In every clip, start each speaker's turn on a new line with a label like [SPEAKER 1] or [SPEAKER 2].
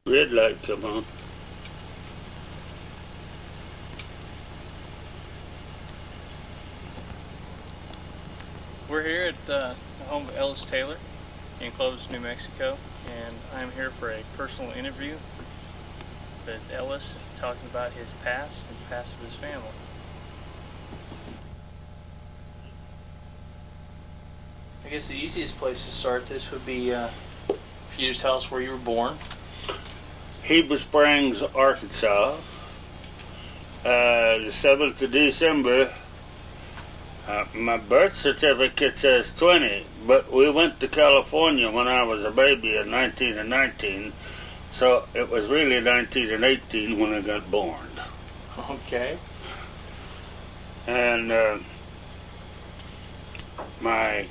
[SPEAKER 1] Red light come on.
[SPEAKER 2] We're here at the home of Ellis Taylor in Clovis, New Mexico, and I'm here for a personal interview with Ellis, talking about his past and the past of his family. I guess the easiest place to start this would be for you to tell us where you were born.
[SPEAKER 1] Heber Springs, Arkansas. The 7th of December. My birth certificate says 20, but we went to California when I was a baby at 19 and 19, so it was really 19 and 18 when I got born.
[SPEAKER 2] Okay.
[SPEAKER 1] And my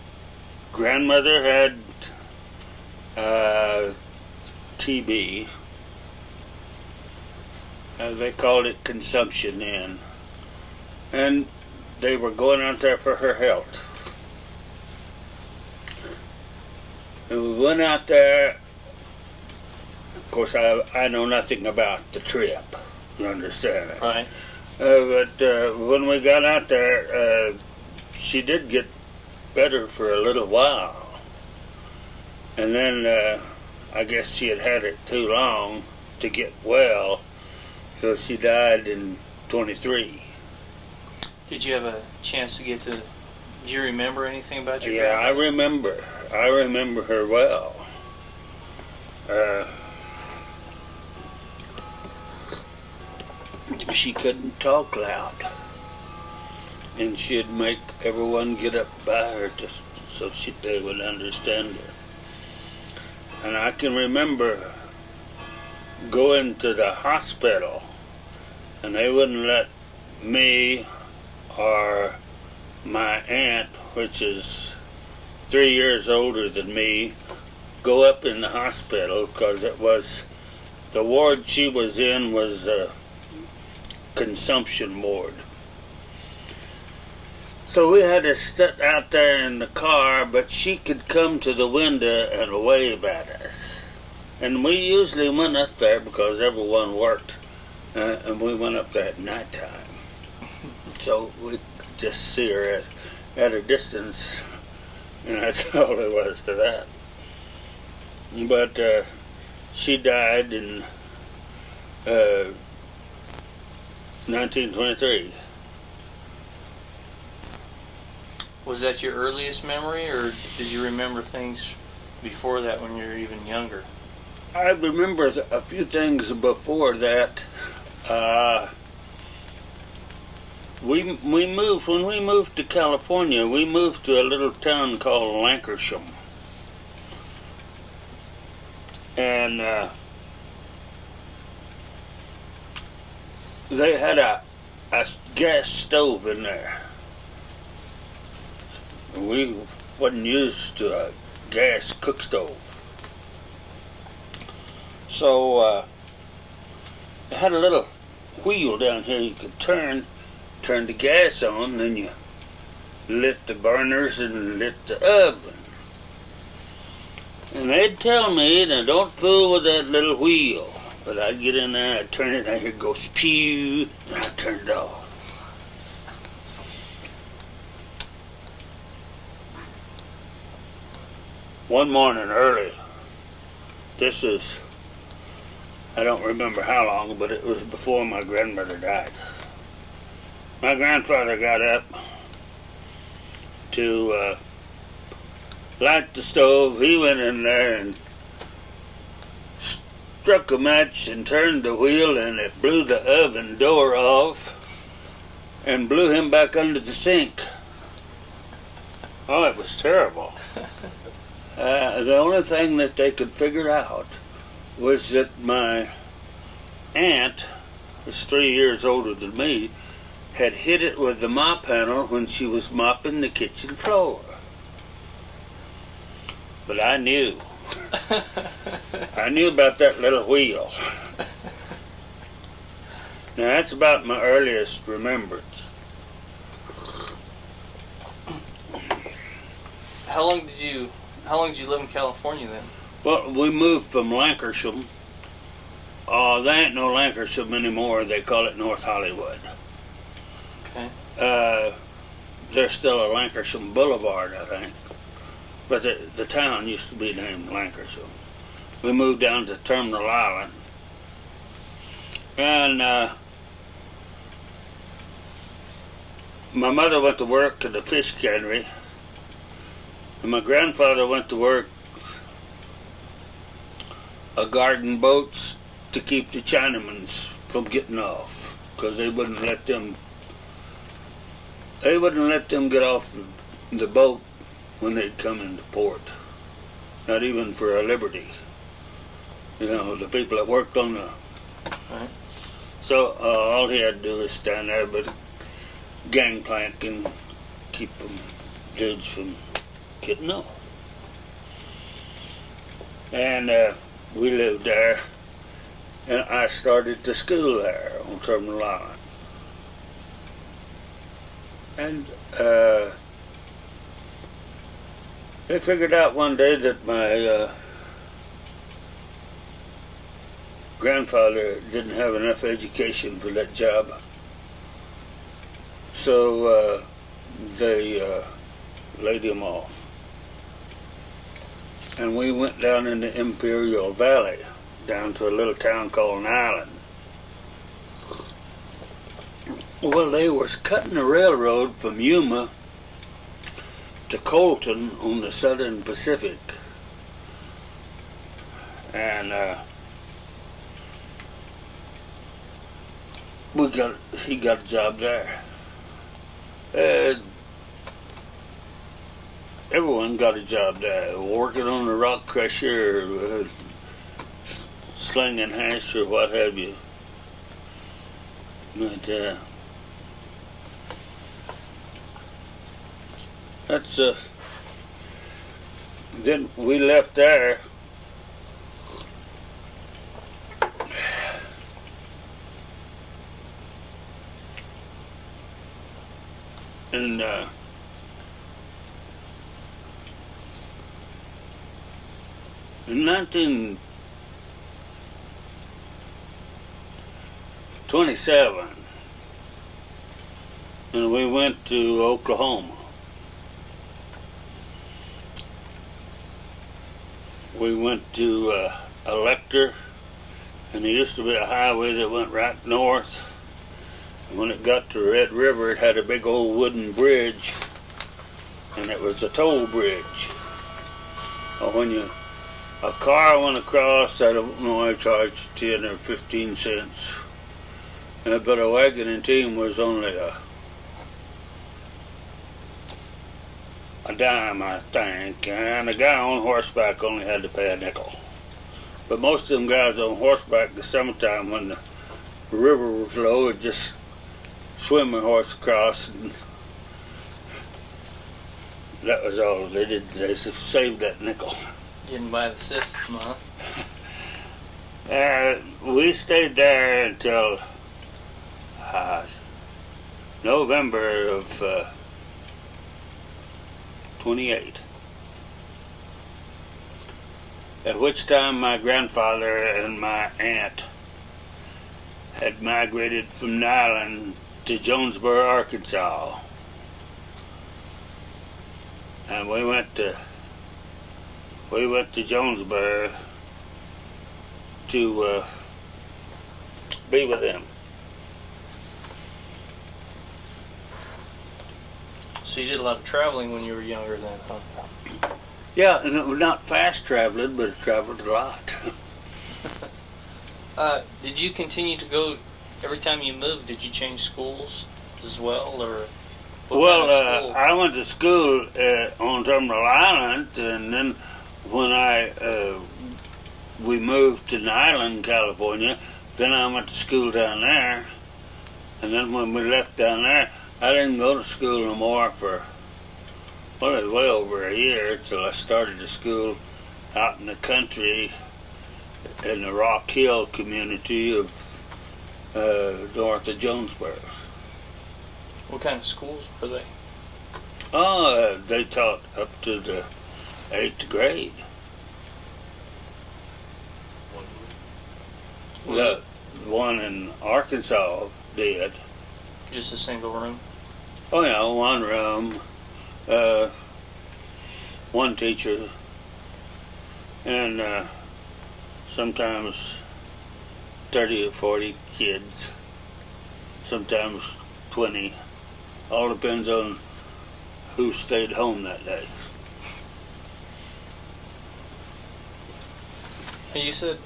[SPEAKER 1] grandmother had TB. They called it consumption then. And they were going out there for her health. And we went out there. Of course, I know nothing about the trip. You understand it?
[SPEAKER 2] Right.
[SPEAKER 1] But when we got out there, she did get better for a little while. And then I guess she had it too long to get well, so she died in 23.
[SPEAKER 2] Did you have a chance to get to? Do you remember anything about your
[SPEAKER 1] Yeah, I remember. I remember her well. She couldn't talk loud, and she'd make everyone get up by her so they would understand her. And I can remember going to the hospital, and they wouldn't let me or my aunt, which is 3 years older than me, go up in the hospital because it was the ward she was in was a consumption ward. So we had to sit out there in the car, but she could come to the window and wave at us. And we usually went up there because everyone worked, and we went up there at nighttime. So we could just see her at a distance, and that's all there was to that. But she died in 1923.
[SPEAKER 2] Was that your earliest memory, or did you remember things before that when you were even younger?
[SPEAKER 1] I remember a few things before that. When we moved to California, we moved to a little town called Lancashire. And they had a gas stove in there. We wasn't used to a gas cook stove. So it had a little wheel down here you could turn the gas on, then you lit the burners and lit the oven. And they'd tell me, now don't fool with that little wheel. But I'd get in there, I'd turn it, and I'd go spew, and I'd turn it off. One morning early, this is, I don't remember how long, but it was before my grandmother died. My grandfather got up to light the stove. He went in there and struck a match and turned the wheel, and it blew the oven door off and blew him back under the sink. Oh, it was terrible. The only thing that they could figure out was that my aunt, who was 3 years older than me, had hit it with the mop handle when she was mopping the kitchen floor. But I knew. I knew about that little wheel. Now that's about my earliest remembrance.
[SPEAKER 2] How long did you live in California then?
[SPEAKER 1] Well, we moved from Lancashire Oh, they ain't no Lankershim anymore. They call it North Hollywood.
[SPEAKER 2] Okay.
[SPEAKER 1] There's still a Lankershim Boulevard, I think. But the town used to be named Lankershim. We moved down to Terminal Island. And my mother went to work at the fish cannery. And my grandfather went to work guarding boats to keep the Chinamans from getting off, because they wouldn't let them get off the boat when they'd come into port, not even for a liberty. You know, the people that worked on the
[SPEAKER 2] Right.
[SPEAKER 1] So all he had to do was stand there but gangplank and keep them dudes from getting off. And we lived there, and I started to school there on Terminal Island. And they figured out one day that my grandfather didn't have enough education for that job. So they laid him off. And we went down in the Imperial Valley, down to a little town called Nyland. Well, they was cutting the railroad from Yuma to Colton on the Southern Pacific. And he got a job there. Everyone got a job there, working on the rock crusher, or slinging hash, or what have you. But that's then we left there. And in 1927, and we went to Oklahoma. We went to Elector, and there used to be a highway that went right north. And when it got to Red River, it had a big old wooden bridge, and it was a toll bridge. When a car went across, I don't know, I charged 10 or 15 cents. But a wagon and team was only a dime, I think, and a guy on horseback only had to pay a nickel. But most of them guys on horseback, the summertime when the river was low, would just swim their horse across, and that was all they did. They saved that nickel.
[SPEAKER 2] Getting by the system, huh?
[SPEAKER 1] We stayed there until November of 28. At which time my grandfather and my aunt had migrated from Nyland to Jonesboro, Arkansas. And we went to Jonesboro to be with them.
[SPEAKER 2] So you did a lot of traveling when you were younger then, huh?
[SPEAKER 1] Yeah, and it was not fast traveling, but it traveled a lot.
[SPEAKER 2] Did you continue to go every time you moved? Did you change schools as well, or?
[SPEAKER 1] Well, I went to school on Terminal Island, and then when we moved to Nyland, California, then I went to school down there. And then when we left down there, I didn't go to school no more for, well, it was way over a year till I started to school out in the country in the Rock Hill community of north of Jonesboro.
[SPEAKER 2] What kind of schools were they?
[SPEAKER 1] They taught up to the 8th grade. The one in Arkansas did.
[SPEAKER 2] Just a single room?
[SPEAKER 1] Oh yeah, one room, one teacher, and sometimes 30 or 40 kids, sometimes 20. All depends on who stayed home that day.
[SPEAKER 2] And you said,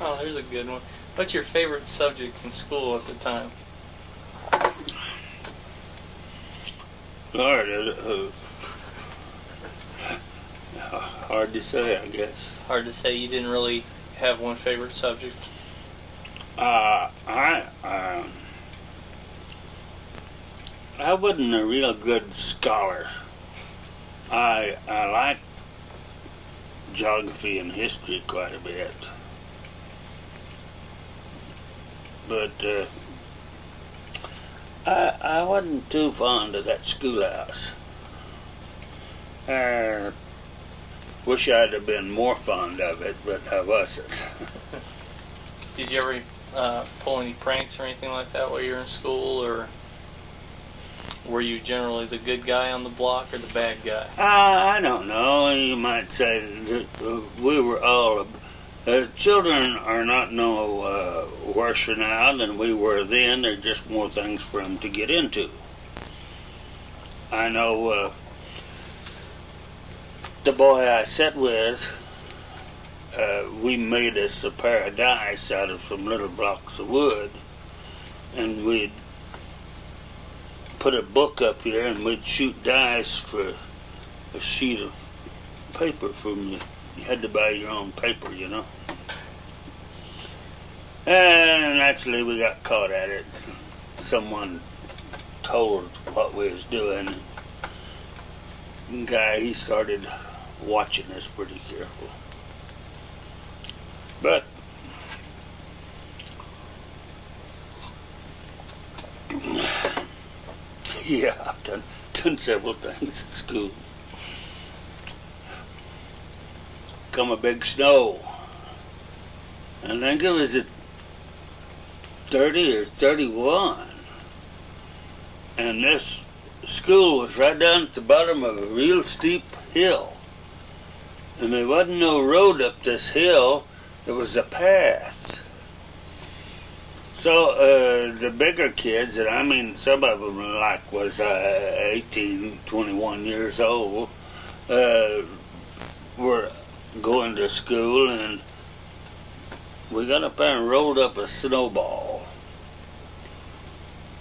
[SPEAKER 2] oh, there's a good one. What's your favorite subject in school at the time?
[SPEAKER 1] Lord, hard to say, I guess.
[SPEAKER 2] Hard to say. You didn't really have one favorite subject?
[SPEAKER 1] I wasn't a real good scholar. I like geography and history quite a bit, but I wasn't too fond of that schoolhouse. I wish I'd have been more fond of it, but I wasn't.
[SPEAKER 2] Did you ever pull any pranks or anything like that while you were in school, or were you generally the good guy on the block or the bad guy?
[SPEAKER 1] I don't know. You might say that we were all... children are not no worse now than we were then. There are just more things for them to get into. I know the boy I sat with, we made us a pair of dice out of some little blocks of wood, and we'd put a book up here and we'd shoot dice for a sheet of paper from you. You had to buy your own paper, you know. And naturally we got caught at it. Someone told what we was doing. The guy, he started watching us pretty careful. But yeah, I've done several things at school. Come a big snow. I think it was at 30 or 31. And this school was right down at the bottom of a real steep hill. And there wasn't no road up this hill. It was a path. So the bigger kids, and I mean some of them like was 18, 21 years old, were going to school, and we got up there and rolled up a snowball.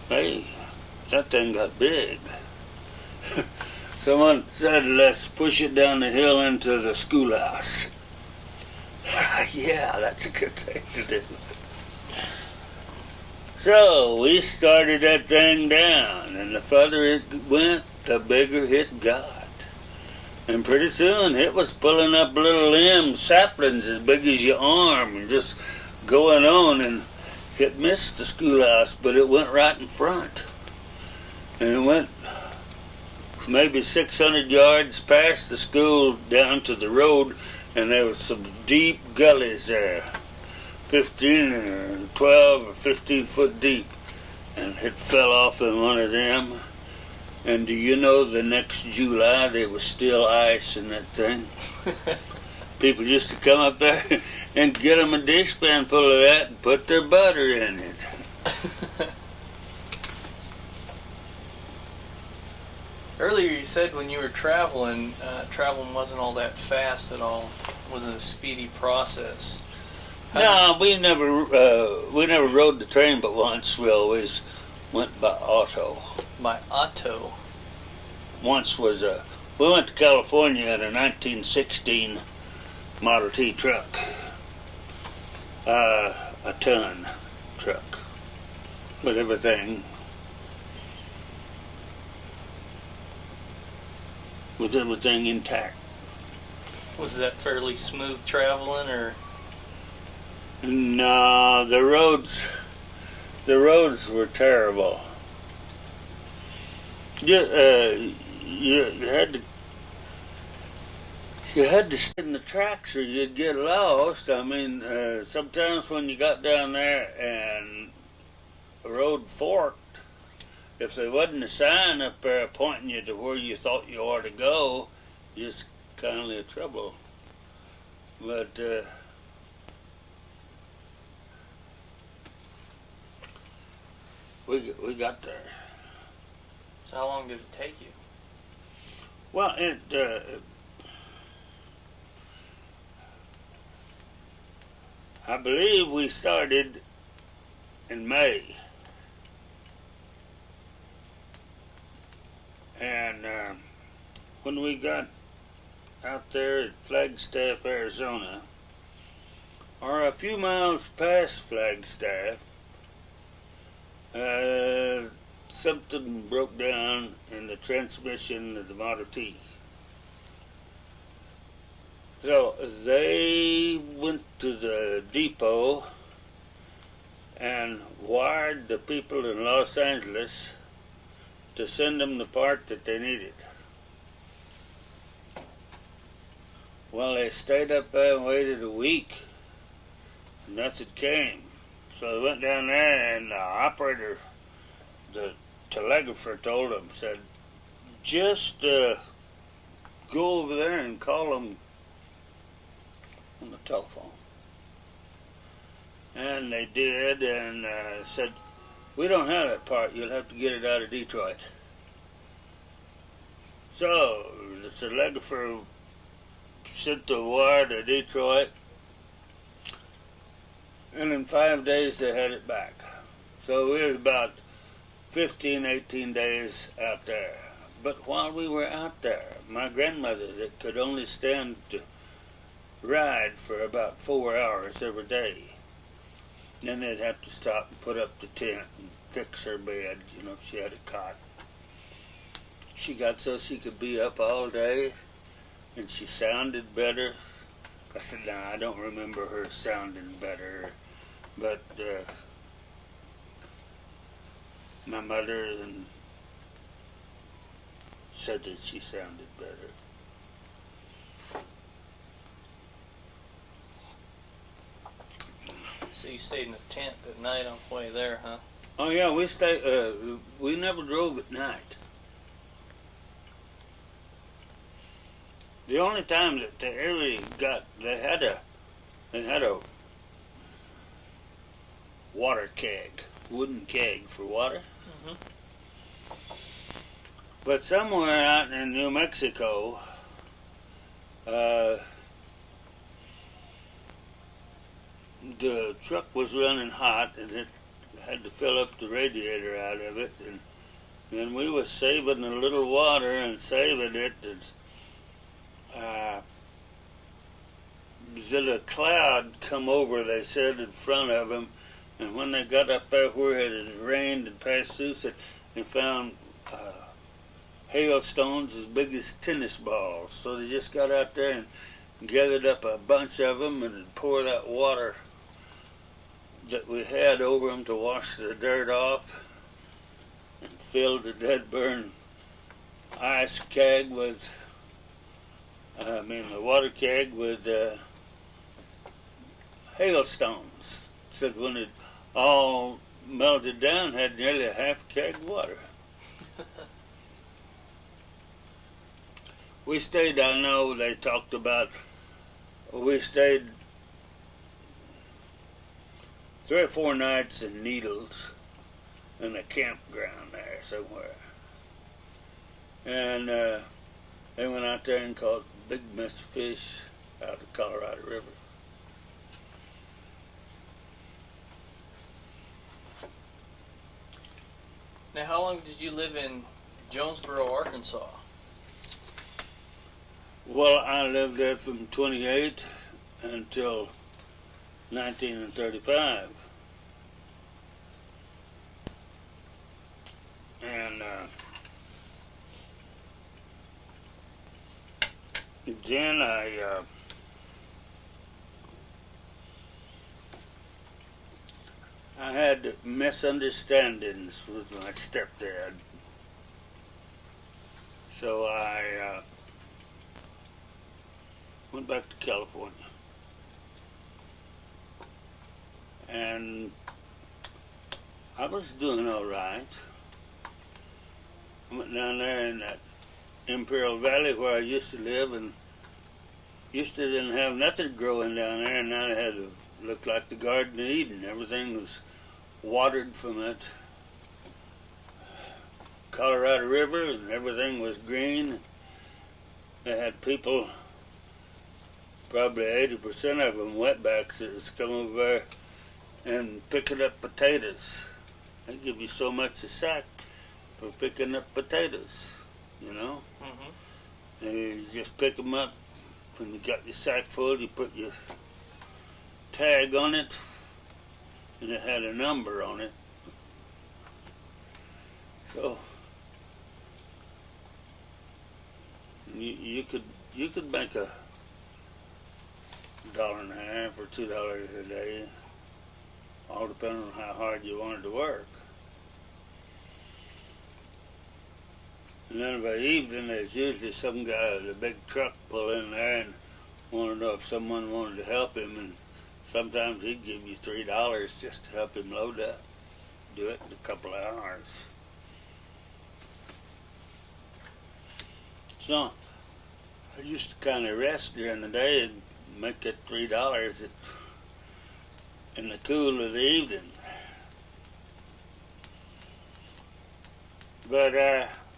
[SPEAKER 1] Hey, that thing got big. Someone said, let's push it down the hill into the schoolhouse. Yeah, that's a good thing to do. So we started that thing down, and the further it went, the bigger it got. And pretty soon it was pulling up little limbs, saplings as big as your arm, and just going on, and it missed the schoolhouse, but it went right in front. And it went maybe 600 yards past the school down to the road, and there was some deep gullies there, 15 or 12 or 15 foot deep, and it fell off in one of them. And do you know the next July there was still ice in that thing? People used to come up there and get them a dishpan full of that and put their butter in it.
[SPEAKER 2] Earlier you said when you were traveling, traveling wasn't all that fast at all. It wasn't a speedy process.
[SPEAKER 1] No, we never rode the train but once. We always went by auto.
[SPEAKER 2] By auto?
[SPEAKER 1] Once was we went to California in a 1916 Model T truck. A ton truck. With everything. With everything intact.
[SPEAKER 2] Was that fairly smooth traveling, or?
[SPEAKER 1] No, the roads were terrible. You had to You had to stay in the tracks or you'd get lost. I mean, sometimes when you got down there and the road forked, if there wasn't a sign up there pointing you to where you thought you ought to go, you're just kind of in trouble. But we got there.
[SPEAKER 2] So how long did it take you?
[SPEAKER 1] Well, I believe we started in May. And when we got out there at Flagstaff, Arizona, or a few miles past Flagstaff, something broke down in the transmission of the Model T. So they went to the depot and wired the people in Los Angeles to send them the part that they needed. Well, they stayed up there and waited a week. Nothing came. So they went down there and the operator, the telegrapher told them, said, just go over there and call them on the telephone. And they did, and said, we don't have that part. You'll have to get it out of Detroit. So the telegrapher sent the wire to Detroit, and in 5 days they had it back. So we was about 15, 18 days out there. But while we were out there, my grandmother, that could only stand to ride for about 4 hours every day, then they'd have to stop and put up the tent and fix her bed, if she had a cot. She got so she could be up all day, and she sounded better. I said, no, I don't remember her sounding better, but my mother said that she sounded better.
[SPEAKER 2] So you stayed in the tent at night on the way there, huh?
[SPEAKER 1] Oh yeah, we never drove at night. The only time that they ever they had a water keg, wooden keg for water. Mm-hmm. But somewhere out in New Mexico, the truck was running hot, and it had to fill up the radiator out of it, and we was saving a little water and saving it, and a cloud come over, they said, in front of them, and when they got up there where it had rained and passed through, they found hailstones as big as tennis balls. So they just got out there and gathered up a bunch of them and poured that water that we had over them to wash the dirt off, and filled the dead burn ice keg with, the water keg with hailstones. Said when it all melted down, had nearly a half keg of water. We stayed, I know they talked about, we stayed 3 or 4 nights in Needles in a campground there somewhere. And they went out there and caught big mess of fish out of the Colorado River.
[SPEAKER 2] Now, how long did you live in Jonesboro, Arkansas?
[SPEAKER 1] Well, I lived there from 28 until 1935. And then I had misunderstandings with my stepdad. So I went back to California. And I was doing all right. I went down there in that Imperial Valley where I used to live, and used to didn't have nothing growing down there, and now it had to look like the Garden of Eden. Everything was watered from it Colorado River, and everything was green. They had people, probably 80% of them wetbacks, that was come over there and picking up potatoes. They give you so much a sack for picking up potatoes, you know.
[SPEAKER 2] Mm-hmm.
[SPEAKER 1] And you just pick them up. When you got your sack full, you put your tag on it, and it had a number on it. So you could make $1.50 or $2 a day, all depending on how hard you wanted to work. And then by evening, there's usually some guy with a big truck pull in there and want to know if someone wanted to help him, and sometimes he'd give you $3 just to help him load up. Do it in a couple of hours. So I used to kind of rest during the day and make that $3 in the cool of the evening. But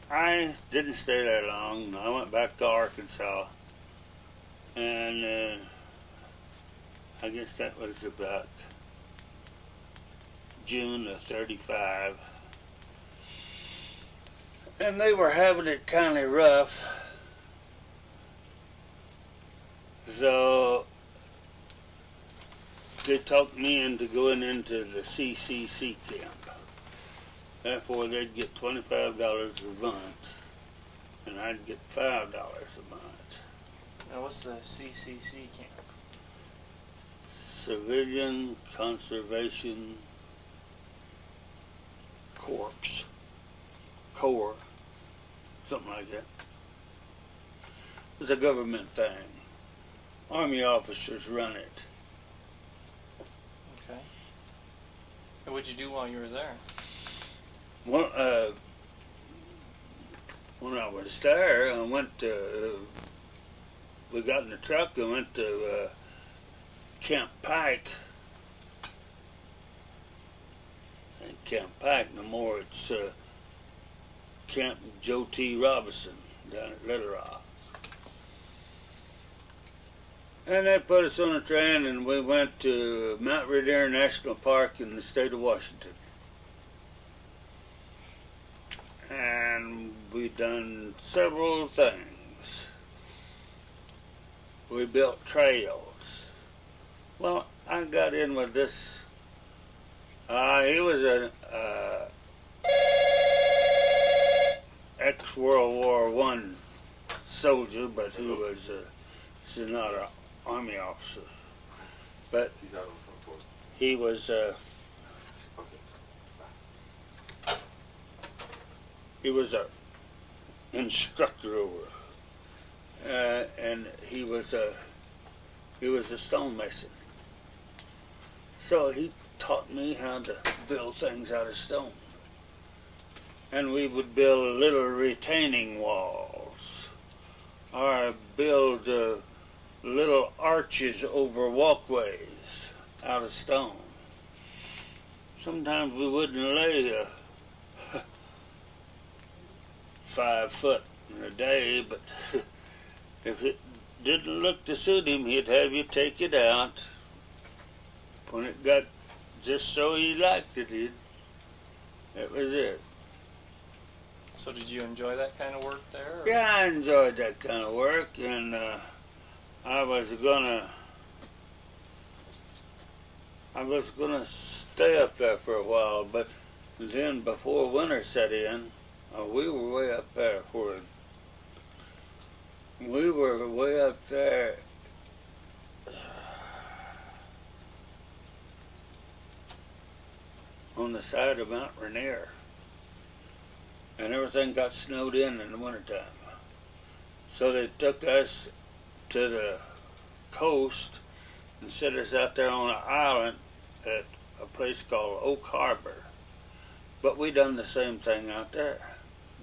[SPEAKER 1] I didn't stay there long. I went back to Arkansas, and I guess that was about June of '35. And they were having it kind of rough. So they talked me into going into the CCC camp. Therefore, they'd get $25 a month, and I'd get $5 a month.
[SPEAKER 2] Now, what's the CCC camp?
[SPEAKER 1] Civilian Conservation Corps, something like that. It was a government thing. Army officers run it.
[SPEAKER 2] Okay. And what'd you do while you were there?
[SPEAKER 1] Well, when I was there, I went to, we got in the truck and went to Camp Pike. Ain't Camp Pike no more, it's Camp Joe T. Robinson down at Little Rock. And they put us on a train and we went to Mount Rainier National Park in the state of Washington. And we done several things. We built trails. Well, I got in with this. He was an ex-World War I soldier, but he was not an Army officer. But he was a instructor over, and he was a stonemason. So he taught me how to build things out of stone. And we would build little retaining walls, or build little arches over walkways out of stone. Sometimes we wouldn't lay 5 foot in a day, but if it didn't look to suit him, he'd have you take it out. When it got just so he liked it, that was it.
[SPEAKER 2] So did you enjoy that kind of work there? Or?
[SPEAKER 1] Yeah, I enjoyed that kind of work, and I was gonna stay up there for a while, but then before winter set in, we were way up there on the side of Mount Rainier, and everything got snowed in the wintertime. So they took us to the coast and set us out there on an island at a place called Oak Harbor. But we done the same thing out there.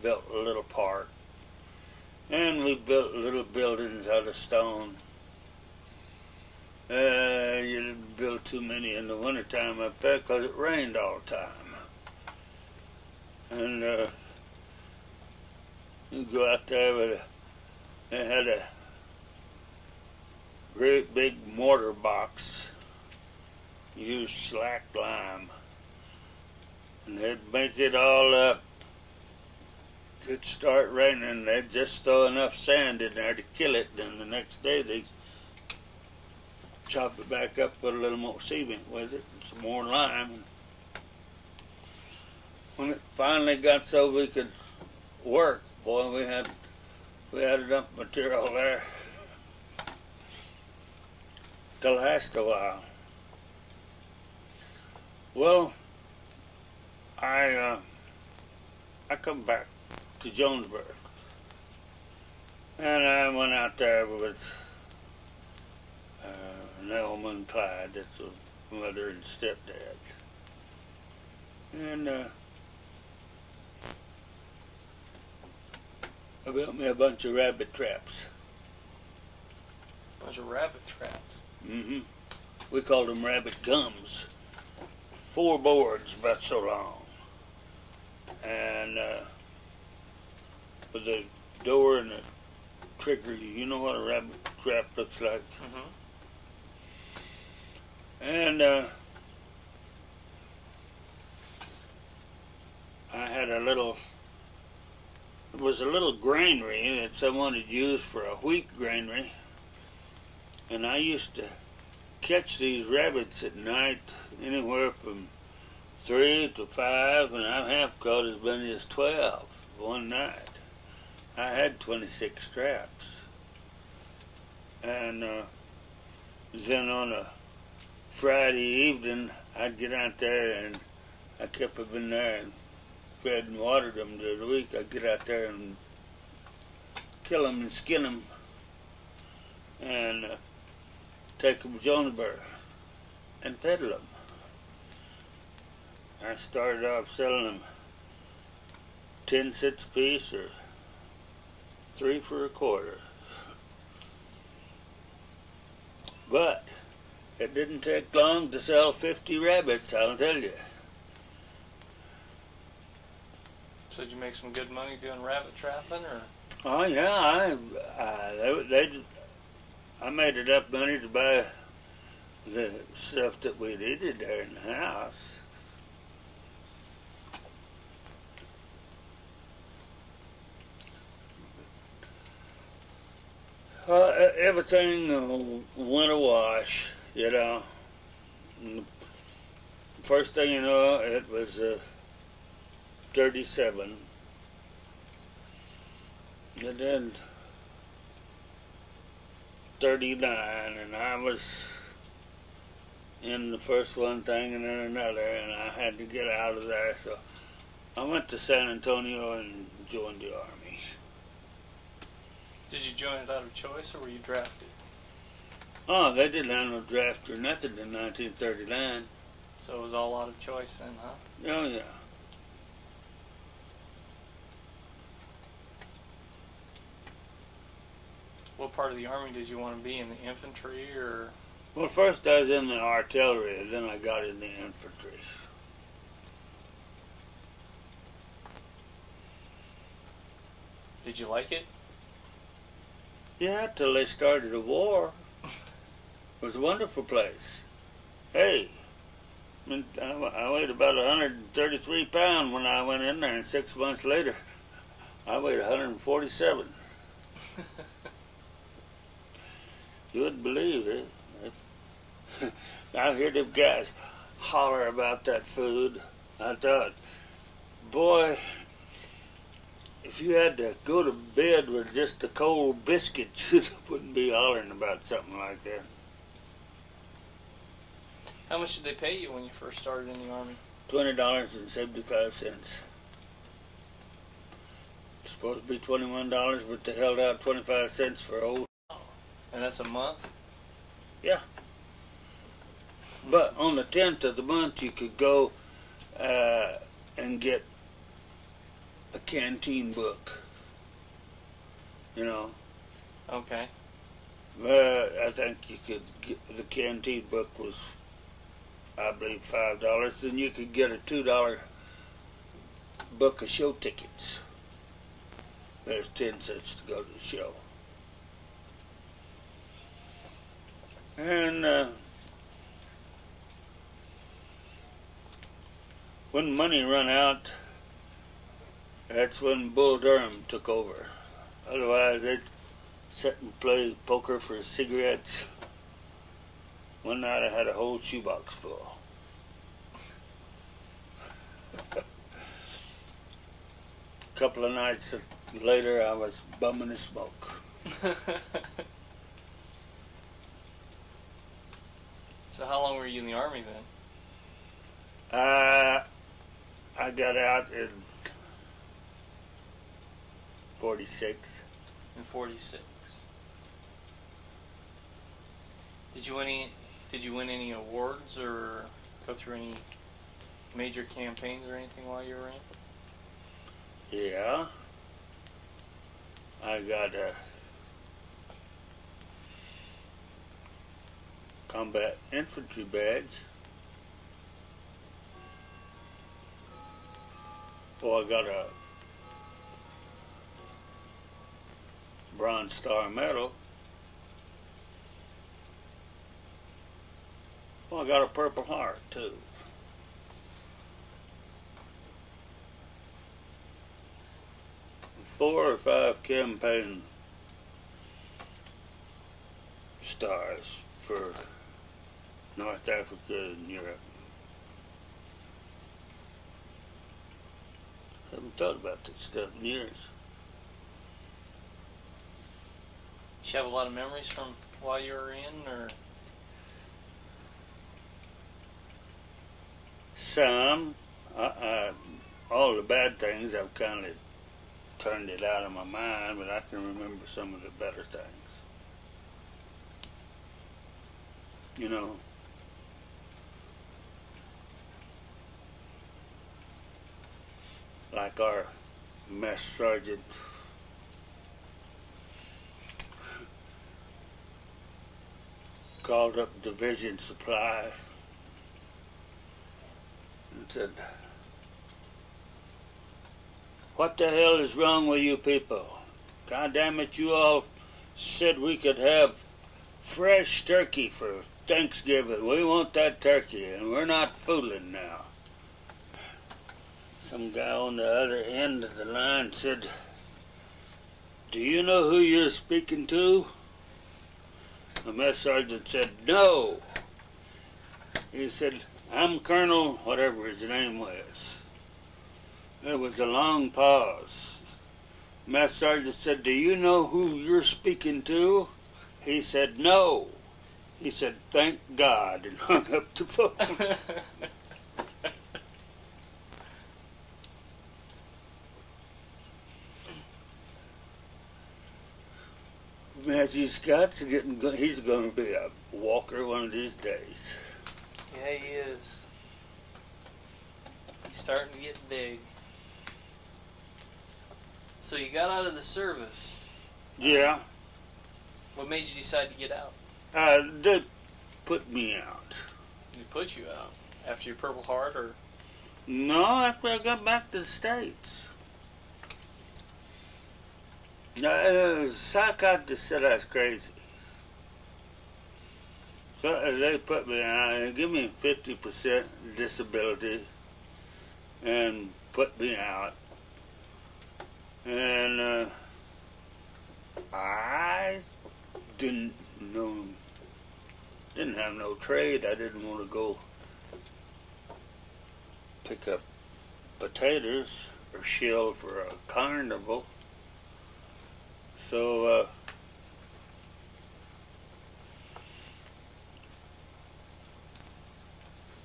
[SPEAKER 1] Built a little park. And we built little buildings out of stone. You didn't build too many in the wintertime up there because it rained all the time. And you go out there with they had a great big mortar box. Used slack lime. And they'd make it all up. It'd start raining. They'd just throw enough sand in there to kill it. Then the next day they chop it back up, put a little more cement with it, and some more lime. When it finally got so we could work, boy, we had enough material there to last a while. Well, I come back to Jonesboro, and I went out there with Nelma and Clyde. That's a mother and stepdad, and I built me a bunch of rabbit traps.
[SPEAKER 2] Bunch of rabbit traps.
[SPEAKER 1] Mm-hmm. We called them rabbit gums. 4 boards about so long, and with a door and a trigger. You know what a rabbit trap looks like.
[SPEAKER 2] Mm-hmm.
[SPEAKER 1] And I had it was a little granary that someone had used for a wheat granary, and I used to catch these rabbits at night, anywhere from 3 to 5, and I have caught as many as 12 one night. I had 26 traps. And then on a Friday evening, I'd get out there, and I kept them in there and fed and watered them during the week. I'd get out there and kill them and skin them and take them to Jonesboro and peddle them. I started off selling them 10 cents a piece or 3 for a quarter. But it didn't take long to sell 50 rabbits, I'll tell you.
[SPEAKER 2] So did you make some good money doing rabbit trapping, or?
[SPEAKER 1] Oh yeah, I made enough money to buy the stuff that we needed there in the house. Everything went awash, you know. And first thing you know, it was 37. And then 39, and I was in the first one thing and then another, and I had to get out of there. So I went to San Antonio and joined the Army.
[SPEAKER 2] Did you join it out of choice, or were you drafted?
[SPEAKER 1] Oh, they didn't have no draft or nothing in 1939.
[SPEAKER 2] So it was all out of choice then, huh?
[SPEAKER 1] Oh, yeah.
[SPEAKER 2] What part of the Army did you want to be in, the infantry, or?
[SPEAKER 1] Well, first I was in the artillery, and then I got in the infantry.
[SPEAKER 2] Did you like it?
[SPEAKER 1] Yeah, till they started the war. It was a wonderful place. Hey, I weighed about 133 pounds when I went in there, and 6 months later, I weighed 147. You wouldn't believe it. I hear them guys holler about that food. I thought, boy, if you had to go to bed with just a cold biscuit, you wouldn't be hollering about something like that.
[SPEAKER 2] How much did they pay you when you first started in the Army?
[SPEAKER 1] $20.75. It's supposed to be $21, but they held out 25 cents for old.
[SPEAKER 2] And that's a month?
[SPEAKER 1] Yeah. But on the 10th of the month, you could go and get a canteen book. You know.
[SPEAKER 2] Okay.
[SPEAKER 1] I think you could get the canteen book was, I believe, $5. Then you could get a $2 book of show tickets. There's 10 cents to go to the show. And when money run out, that's when Bull Durham took over. Otherwise, they'd sit and play poker for cigarettes. One night I had a whole shoebox full. A couple of nights later, I was bumming the smoke.
[SPEAKER 2] So how long were you in the Army then?
[SPEAKER 1] I got out in 46.
[SPEAKER 2] In 46. Did you win any awards or go through any major campaigns or anything while you were in?
[SPEAKER 1] Yeah. I got a combat infantry badge. Well, I got a Bronze Star Medal. Well, I got a Purple Heart, too. Four or five campaign stars for North Africa and Europe. Haven't thought about that stuff in years.
[SPEAKER 2] Did you have a lot of memories from while you were in, or?
[SPEAKER 1] Some. All the bad things I've kind of turned it out of my mind, but I can remember some of the better things. You know. Like our mess sergeant called up division supplies and said, "What the hell is wrong with you people? God damn it, you all said we could have fresh turkey for Thanksgiving. We want that turkey, and we're not fooling now." Some guy on the other end of the line said, "Do you know who you're speaking to?" The mess sergeant said, "No." He said, "I'm Colonel," whatever his name was. There was a long pause. Mess sergeant said, "Do you know who you're speaking to?" He said, "No." He said, "Thank God," and hung up the phone. Matthew Scott's he's going to be a walker one of these days.
[SPEAKER 2] Yeah, he is. He's starting to get big. So you got out of the service.
[SPEAKER 1] Yeah.
[SPEAKER 2] What made you decide to get out?
[SPEAKER 1] They put me out.
[SPEAKER 2] They put you out after your Purple Heart, or?
[SPEAKER 1] No, after I got back to the States. No, psychiatrist said I was crazy. So they put me out and give me 50% disability and put me out. And I didn't have no trade. I didn't want to go pick up potatoes or shell for a carnival. So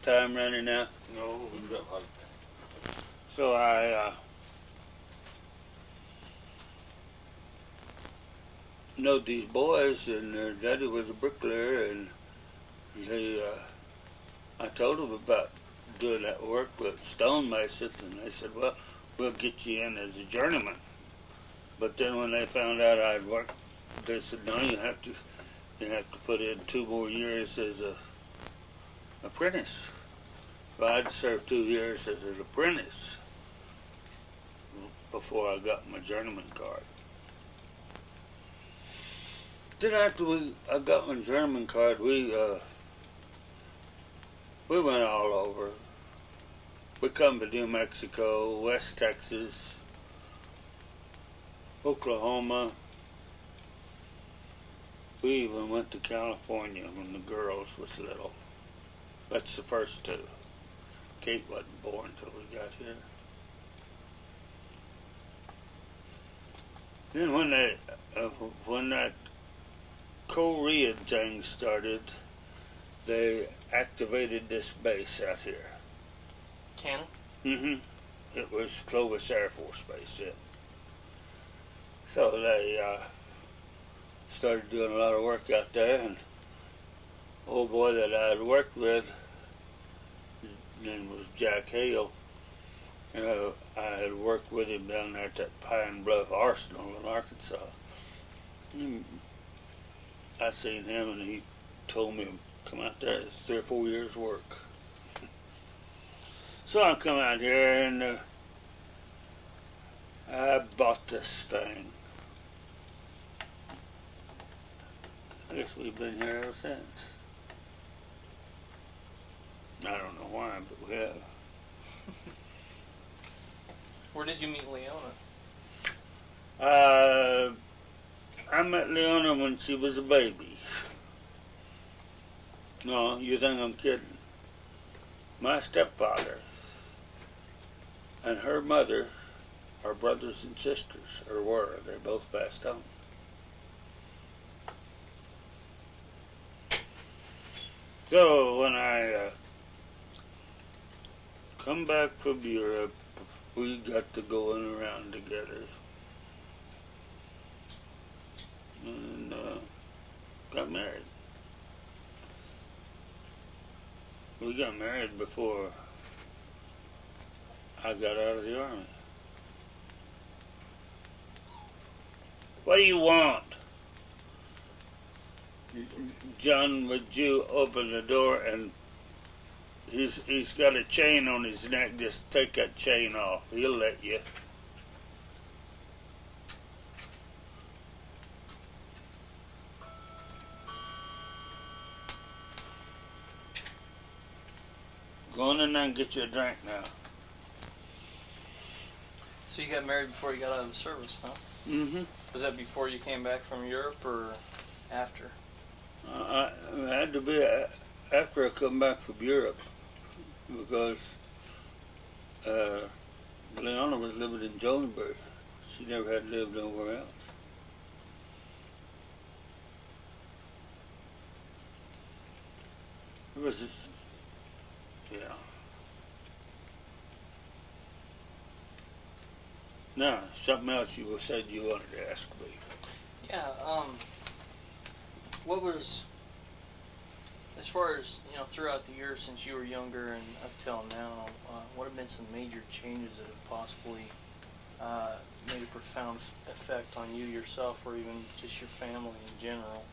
[SPEAKER 1] time running out.
[SPEAKER 3] No, we've got like
[SPEAKER 1] So I know these boys, and their daddy was a bricklayer, and they, I told them about doing that work with stonemasons, and they said, well, we'll get you in as a journeyman. But then when they found out I'd worked, they said, no, you have to put in 2 more years as a apprentice. Well, I'd served 2 years as an apprentice before I got my journeyman card. Then after I got my journeyman card, we went all over. We come to New Mexico, West Texas, Oklahoma. We even went to California when the girls was little. That's the first 2. Kate wasn't born till we got here. Then when that Korean thing started, they activated this base out here.
[SPEAKER 2] Cannon?
[SPEAKER 1] Mm-hmm. It was Clovis Air Force Base, yeah. So they started doing a lot of work out there, and old boy that I had worked with, his name was Jack Hale. I had worked with him down there at that Pine Bluff Arsenal in Arkansas. I seen him, and he told me to come out there. It's 3 or 4 years' work. So I come out here, and I bought this thing. I guess we've been here ever since. I don't know why, but we have.
[SPEAKER 2] Where did you meet Leona?
[SPEAKER 1] I met Leona when she was a baby. No, you think I'm kidding? My stepfather and her mother are brothers and sisters, or were. They both passed on. So when I come back from Europe, we got to going around together. And got married. We got married before I got out of the Army. What do you want? John, would you open the door? And he's got a chain on his neck. Just take that chain off. He'll let you. Go on in there and get you a drink now.
[SPEAKER 2] So you got married before you got out of the service, huh?
[SPEAKER 1] Mm-hmm.
[SPEAKER 2] Was that before you came back from Europe or after?
[SPEAKER 1] It had to be after I come back from Europe, because Leona was living in Jonesboro. She never had lived nowhere else. It was just, yeah. Now, something else you said you wanted to ask me.
[SPEAKER 2] Yeah, what was, as far as, throughout the years since you were younger and up till now, what have been some major changes that have possibly made a profound effect on you yourself, or even just your family in general?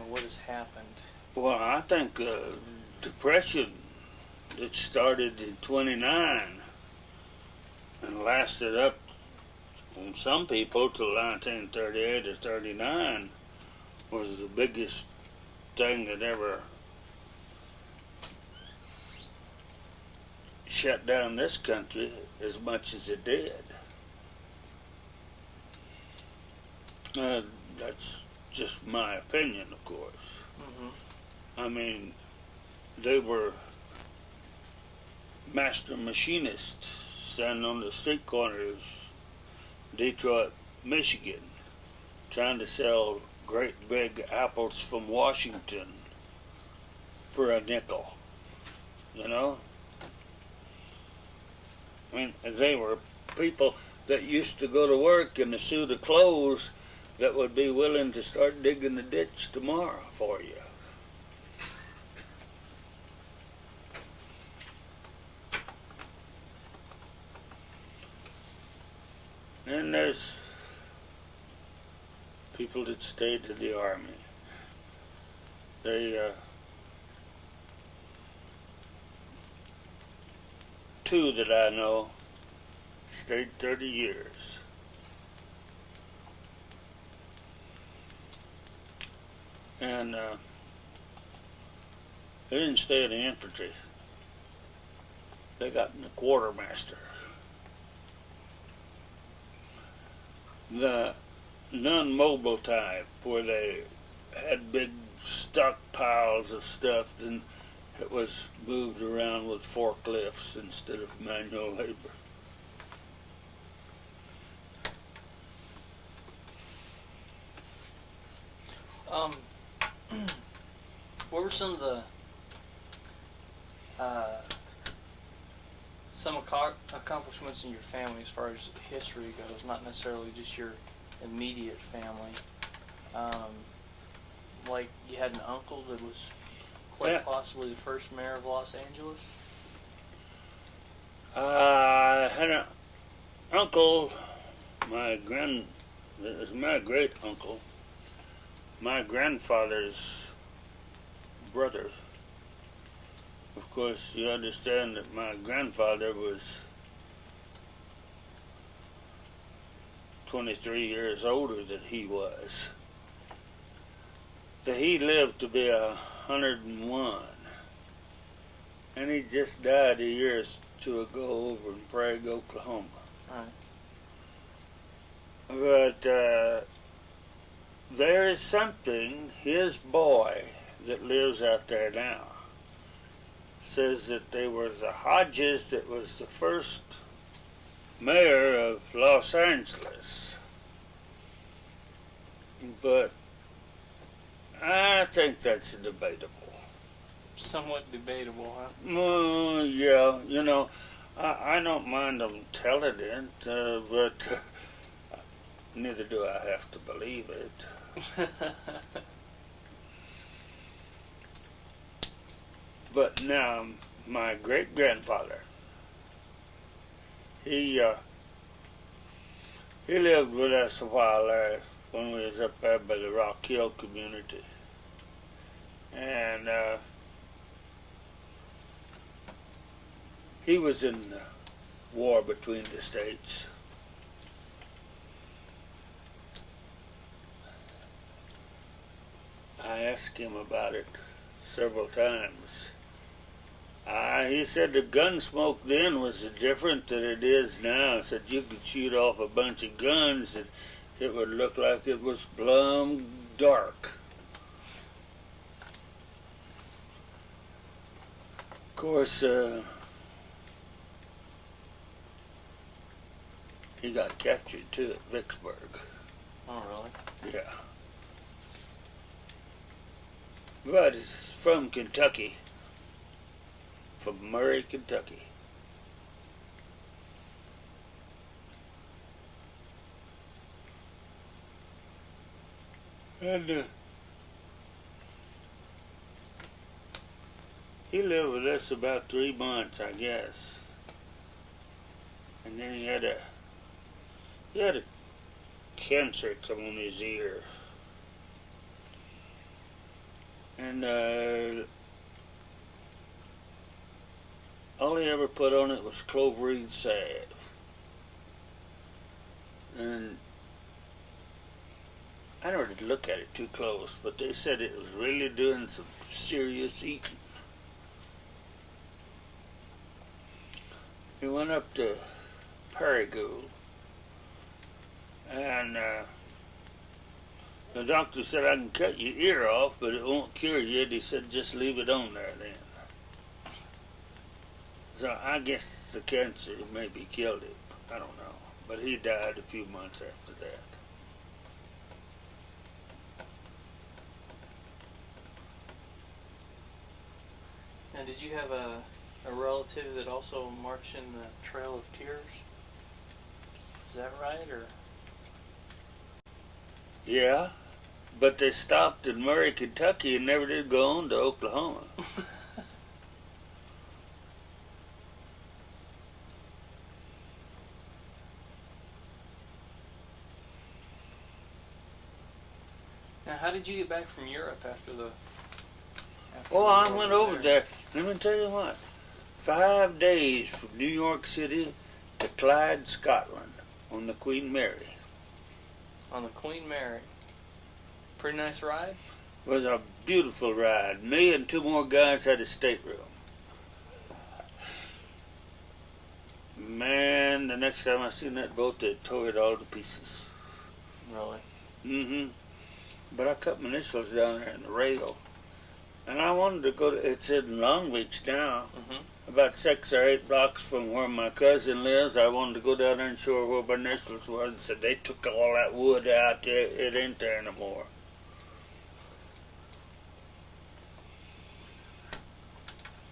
[SPEAKER 2] What has happened?
[SPEAKER 1] Well, I think depression that started in 29 and lasted up on some people till 1938 or 39 was the biggest thing that ever shut down this country as much as it did. That's just my opinion, of course. Mm-hmm. I mean, they were master machinists standing on the street corners, Detroit, Michigan, trying to sell great big apples from Washington for a nickel. I mean, they were people that used to go to work in a suit of clothes that would be willing to start digging the ditch tomorrow for you. there's people that stayed to the Army. They, two that I know stayed 30 years. And they didn't stay in the infantry. They got in the quartermaster. The non-mobile type, where they had big stockpiles of stuff, and it was moved around with forklifts instead of manual labor.
[SPEAKER 2] What were some of the some accomplishments in your family as far as history goes, not necessarily just your immediate family? Like you had an uncle that was quite possibly the first mayor of Los Angeles?
[SPEAKER 1] I had an uncle, it was my great uncle, my grandfather's brother. Of course, you understand that my grandfather was 23 years older than he was. That he lived to be 101, and he just died a year or two ago over in Prague, Oklahoma.
[SPEAKER 2] Right.
[SPEAKER 1] But there is something, his boy that lives out there now says that they were the Hodges that was the first mayor of Los Angeles. But I think that's debatable.
[SPEAKER 2] Somewhat debatable, huh?
[SPEAKER 1] Yeah, you know, I don't mind them telling it, but neither do I have to believe it. But now, my great-grandfather, he lived with us a while there when we was up there by the Rock Hill community. And he was in the war between the states. I asked him about it several times. He said the gun smoke then was different than it is now. He said you could shoot off a bunch of guns and it would look like it was plumb dark. Of course, he got captured too at Vicksburg.
[SPEAKER 2] Oh, really?
[SPEAKER 1] Yeah. But he's from Kentucky. From Murray, Kentucky. And he lived with us about 3 months, I guess. And then he had a cancer come on his ear. And all he ever put on it was cloverine salve. And I never did look at it too close, but they said it was really doing some serious eating. He went up to Paragould, and the doctor said, I can cut your ear off, but it won't cure you. And he said, just leave it on there then. So I guess the cancer maybe killed him. I don't know. But he died a few months after that.
[SPEAKER 2] And did you have a relative that also marched in the Trail of Tears? Is that right, or?
[SPEAKER 1] Yeah, but they stopped in Murray, Kentucky and never did go on to Oklahoma.
[SPEAKER 2] Now, how did you get back from Europe after the?
[SPEAKER 1] Well, I went over there. Let me tell you what. 5 days from New York City to Clyde, Scotland, on the Queen Mary.
[SPEAKER 2] On the Queen Mary. Pretty nice ride?
[SPEAKER 1] It was a beautiful ride. Me and 2 more guys had a stateroom. Man, the next time I seen that boat, they tore it all to pieces.
[SPEAKER 2] Really?
[SPEAKER 1] Mm-hmm. But I cut my initials down there in the rail. And I wanted to go to, it's in Long Beach now, about 6 or 8 blocks from where my cousin lives. I wanted to go down there and show her where my initials was, and said they took all that wood out there. It ain't there no more.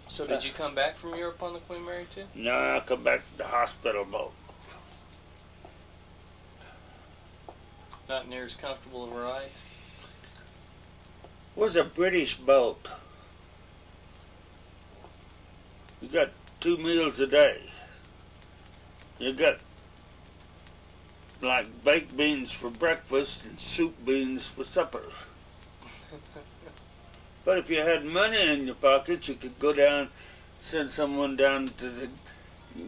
[SPEAKER 2] So did you come back from Europe on the Queen Mary too?
[SPEAKER 1] No, I come back to the hospital boat.
[SPEAKER 2] Not near as comfortable of a ride?
[SPEAKER 1] It was a British boat. You got 2 meals a day. You got like baked beans for breakfast and soup beans for supper. But if you had money in your pocket, you could go down, send someone down to the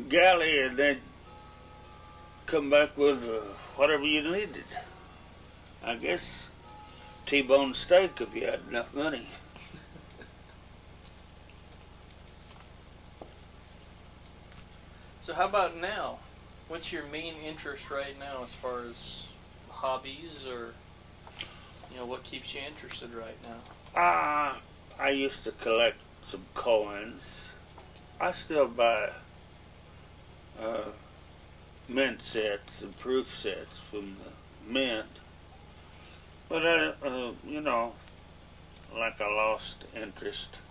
[SPEAKER 1] galley, and they'd come back with whatever you needed. I guess T-bone steak if you had enough money.
[SPEAKER 2] So how about now? What's your main interest right now as far as hobbies, or what keeps you interested right now?
[SPEAKER 1] I used to collect some coins. I still buy mint sets and proof sets from the mint. But like I lost interest.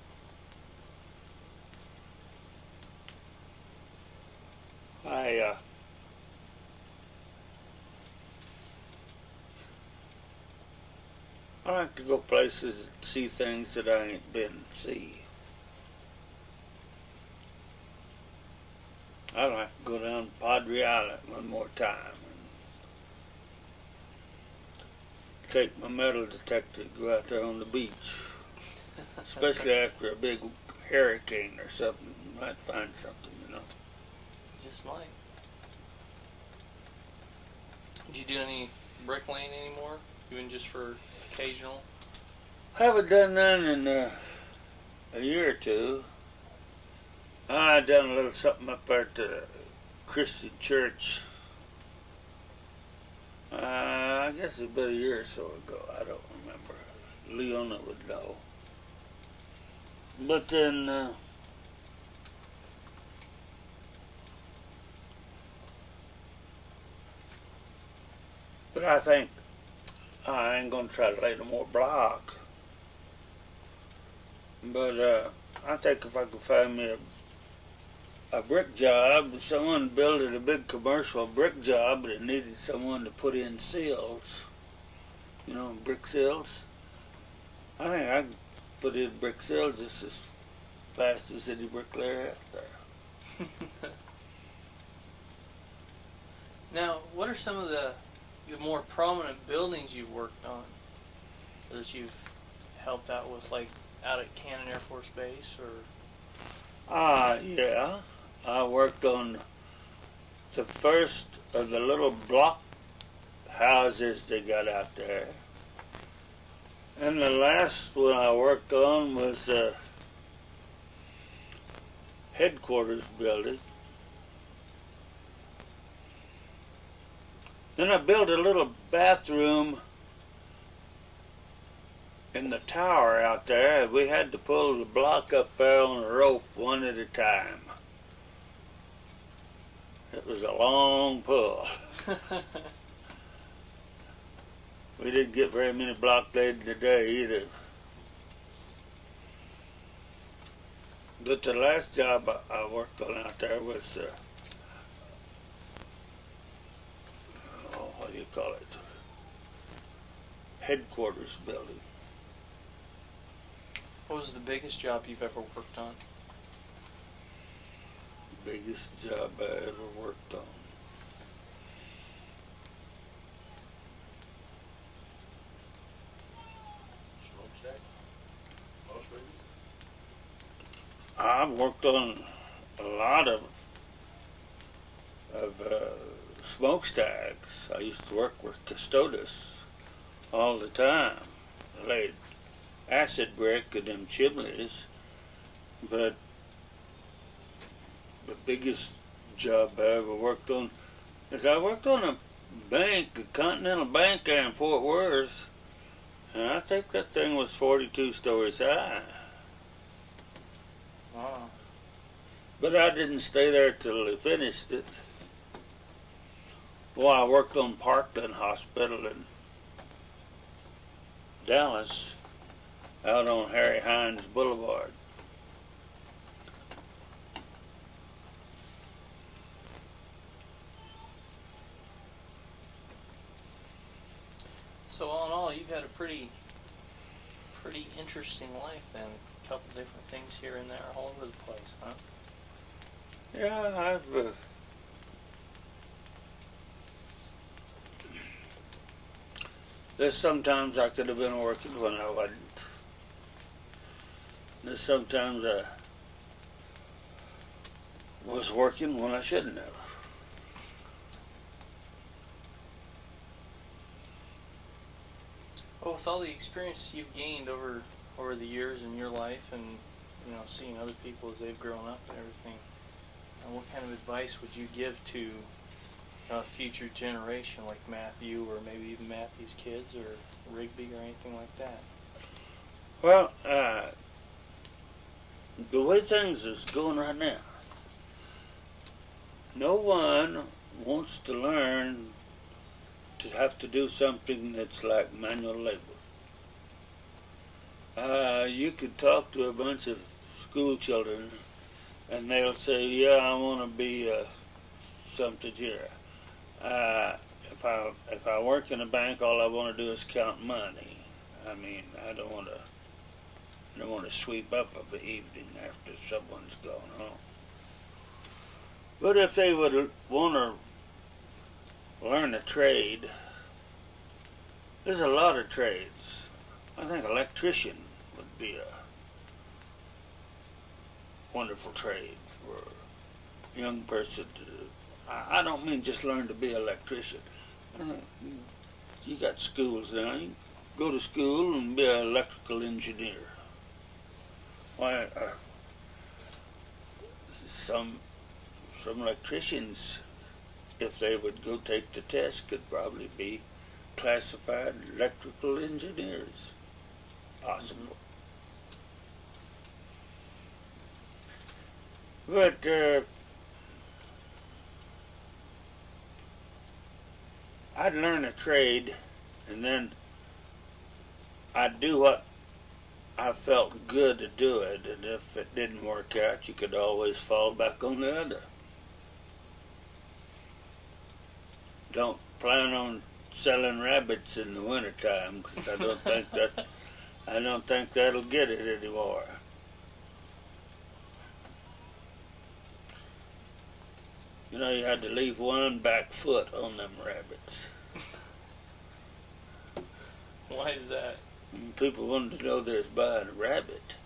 [SPEAKER 1] I like to go places and see things that I ain't been to see. I like to go down Padre Island one more time and take my metal detector and go out there on the beach. Especially after a big hurricane or something. You might find something,
[SPEAKER 2] Just might. Do you do any bricklaying anymore? Even just for occasional?
[SPEAKER 1] Haven't done none in a year or two. I done a little something up there at the Christian church. I guess it's about a year or so ago. I don't remember. Leona would know. But then but I think I ain't gonna try to lay no more block. But I think if I could find me a brick job, someone building a big commercial brick job, but it needed someone to put in seals, brick seals. I think I could put in brick seals just as fast as any bricklayer out there.
[SPEAKER 2] Now, what are some of the more prominent buildings you've worked on that you've helped out with, like out at Cannon Air Force Base, or?
[SPEAKER 1] Yeah. I worked on the first of the little block houses they got out there. And the last one I worked on was a headquarters building. Then I built a little bathroom in the tower out there. We had to pull the block up there on a rope one at a time. It was a long pull. We didn't get very many block laid in a day either. But the last job I worked on out there was, what do you call it? Headquarters building.
[SPEAKER 2] What was the biggest job you've ever worked on?
[SPEAKER 1] Biggest job I ever worked on. I've worked on a lot of smokestacks. I used to work with custodians all the time. I laid acid brick in them chimneys, but the biggest job I ever worked on is I worked on a bank, a Continental Bank there in Fort Worth, and I think that thing was 42 stories high.
[SPEAKER 2] Wow.
[SPEAKER 1] But I didn't stay there till they finished it. Well, I worked on Parkland Hospital in Dallas, out on Harry Hines Boulevard.
[SPEAKER 2] So all in all, you've had a pretty interesting life then. A couple different things here and there, all over the place, huh?
[SPEAKER 1] Yeah, there's sometimes I could have been working when I wasn't. There's sometimes I was working when I shouldn't have.
[SPEAKER 2] Well, with all the experience you've gained over the years in your life, and seeing other people as they've grown up and everything, what kind of advice would you give to a future generation like Matthew, or maybe even Matthew's kids, or Rigby, or anything like that?
[SPEAKER 1] Well, the way things is going right now, no one wants to learn to have to do something that's like manual labor. You could talk to a bunch of school children and they'll say, yeah, I want to be something here. If I work in a bank, all I want to do is count money. I mean, I don't want to sweep up of the evening after someone's gone home. But if they would want to learn a trade, there's a lot of trades. I think electrician would be a wonderful trade for a young person to do. I don't mean just learn to be an electrician. You got schools now. You go to school and be an electrical engineer. Why, some electricians, if they would go take the test, could probably be classified electrical engineers. Possible. But I'd learn a trade, and then I'd do what I felt good to do it, and if it didn't work out, you could always fall back on the other. Don't plan on selling rabbits in the wintertime, because I don't think that'll get it anymore. You know, you had to leave one back foot on them rabbits.
[SPEAKER 2] Why is that?
[SPEAKER 1] People wanted to know they was buying a rabbit.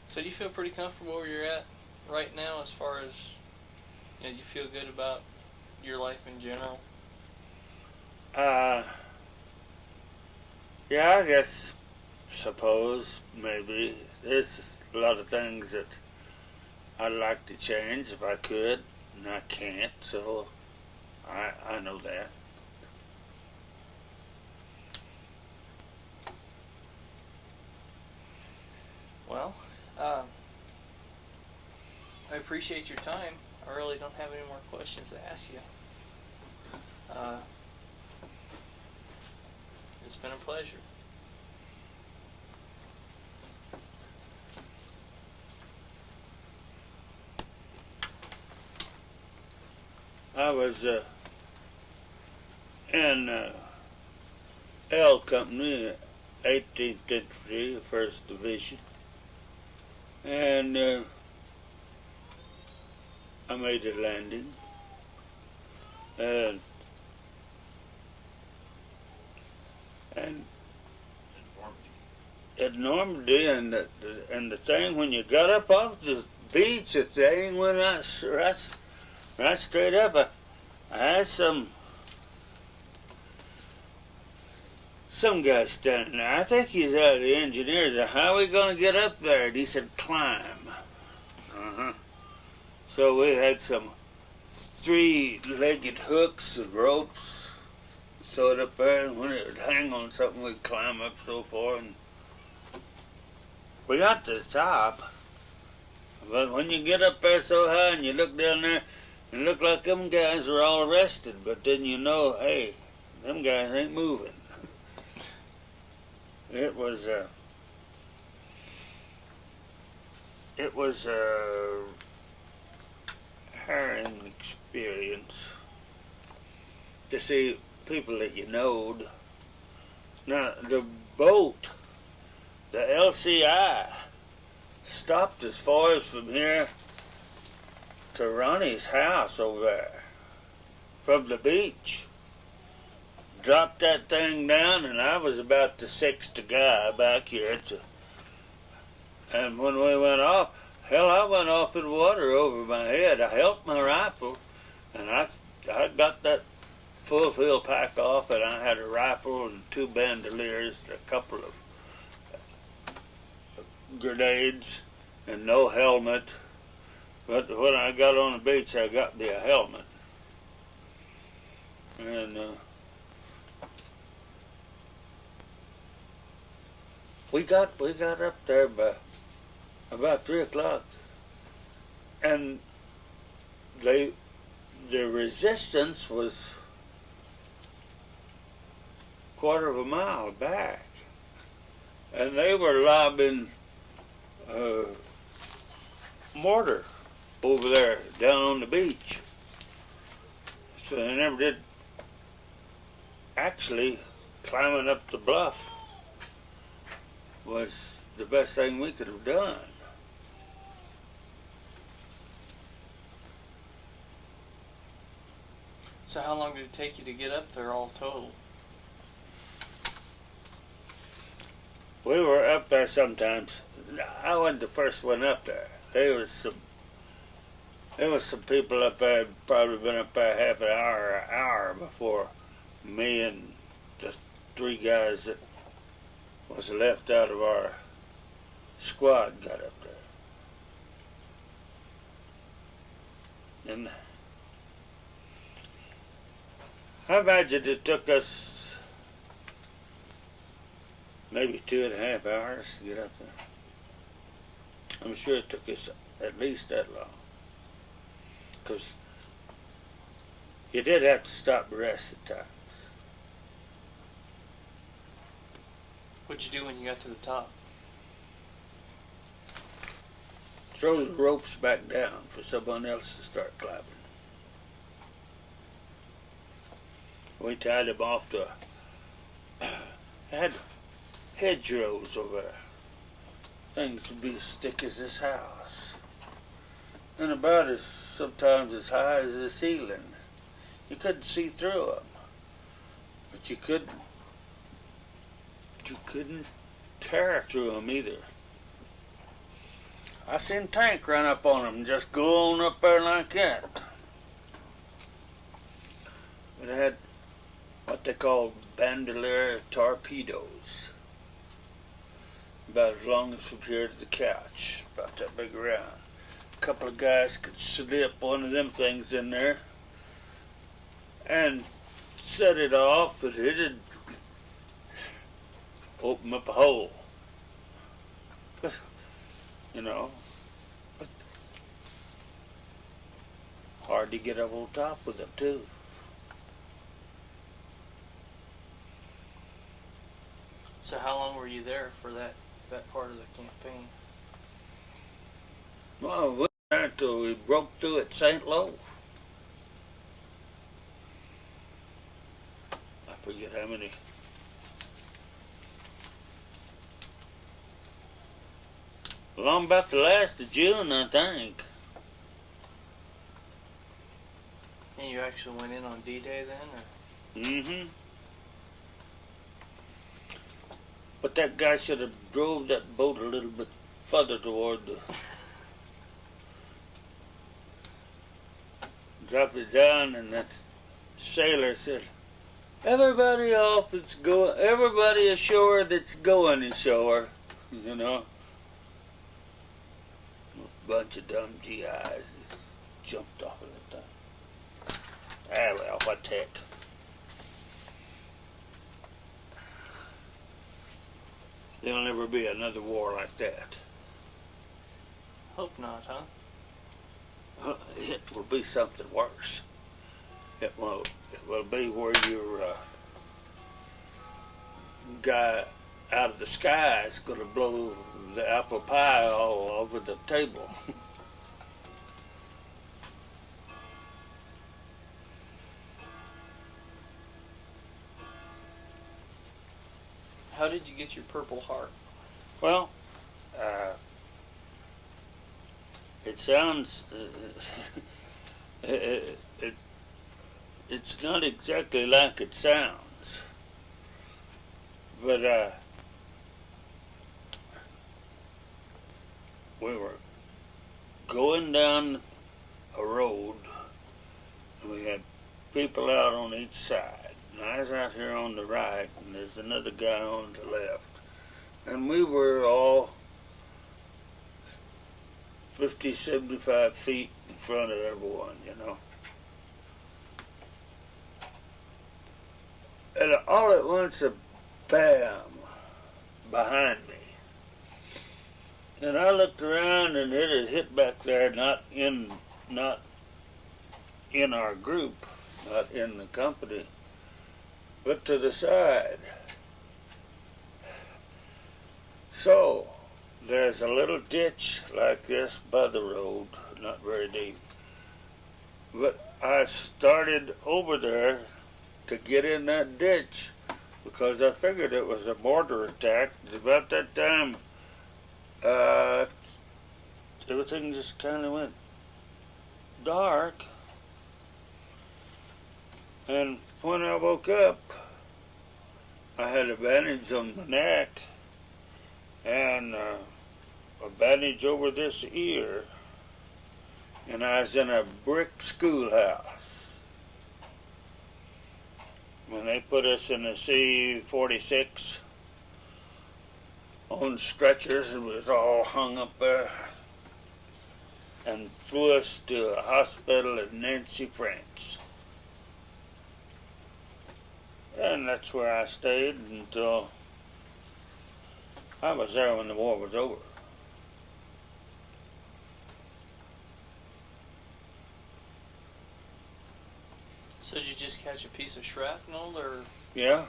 [SPEAKER 2] So do you feel pretty comfortable where you're at right now, as far as, you feel good about your life in general?
[SPEAKER 1] Yeah, I guess, suppose, maybe. There's a lot of things that I'd like to change if I could, and I can't, so I know that.
[SPEAKER 2] Well, I appreciate your time. I really don't have any more questions to ask you. It's been a pleasure.
[SPEAKER 1] I was in L Company, 18th Infantry, 1st Division, and I made a landing, and at Normandy, and the thing, when you got up off the beach, the thing went right straight up. I had some guy standing there. I think he's out of the engineers. How are we going to get up there? And he said, climb. So we had some 3-legged hooks and ropes, throw it up there, and when it would hang on something, we'd climb up so far. And we got to the top, but when you get up there so high and you look down there, it looked like them guys were all arrested. But then you know, hey, them guys ain't moving. It was a harrowing experience to see people that you knowed. Now the boat, the LCI, stopped as far as from here to Ronnie's house over there, from the beach. Dropped that thing down, and I was about the 6th guy back here. And when we went off, hell, I went off in the water over my head. I held my rifle, and I got that full field pack off, and I had a rifle and 2 bandoliers, a couple of grenades, and no helmet. But when I got on the beach, I got me a helmet. And we got up there by about 3 o'clock, and the resistance was quarter of a mile back, and they were lobbing mortar over there down on the beach. So they never did. Actually, climbing up the bluff was the best thing we could have done.
[SPEAKER 2] So how long did it take you to get up there all total?
[SPEAKER 1] We were up there sometimes. I wasn't the first one up there. There was some people up there had probably been up there half an hour before me and just 3 guys that was left out of our squad got up there. And I imagine it took us maybe 2.5 hours to get up there. I'm sure it took us at least that long, because you did have to stop and rest at times.
[SPEAKER 2] What'd you do when you got to the top?
[SPEAKER 1] Throw the ropes back down for someone else to start climbing. We tied them off to had hedgerows over there. Things would be as thick as this house, and about sometimes as high as the ceiling. You couldn't see through them, but you couldn't tear through them either. I seen Tank run up on them and just go on up there like that. It had what they call bandolier torpedoes, about as long as from here to the couch, about that big around. A couple of guys could slip one of them things in there and set it off, and it'd open up a hole. You know, but hard to get up on top with them too.
[SPEAKER 2] So how long were you there for that part of the campaign?
[SPEAKER 1] Well, we were there until we broke through at St. Lo. I forget how many. Along about the last of June, I think.
[SPEAKER 2] And you actually went in on D-Day then, or?
[SPEAKER 1] Mm-hmm. But that guy should have drove that boat a little bit further toward the... Dropped it down, and that sailor said, "Everybody off that's going, everybody ashore that's going ashore," you know. A bunch of dumb GIs just jumped off of that thing. Ah, well, what the heck. There'll never be another war like that.
[SPEAKER 2] Hope not, huh?
[SPEAKER 1] It will be something worse. It will be where your guy out of the sky is going to blow the apple pie all over the table.
[SPEAKER 2] How did you get your Purple Heart?
[SPEAKER 1] Well, it sounds it's not exactly like it sounds, but we were going down a road, and we had people out on each side, and I was out here on the right, and there's another guy on the left, and we were all 50, 75 feet in front of everyone, you know. And all at once, a bam behind me. And I looked around, and it had hit back there, not in our group, not in the company, but to the side. So there's a little ditch like this by the road, not very deep. But I started over there to get in that ditch because I figured it was a mortar attack. About that time, everything just kind of went dark. And when I woke up, I had a bandage on my neck and a bandage over this ear, and I was in a brick schoolhouse. When they put us in a C-46 on stretchers, it was all hung up there, and flew us to a hospital in Nancy, France. And that's where I stayed until I was there when the war was over.
[SPEAKER 2] So did you just catch a piece of shrapnel, or?
[SPEAKER 1] Yeah,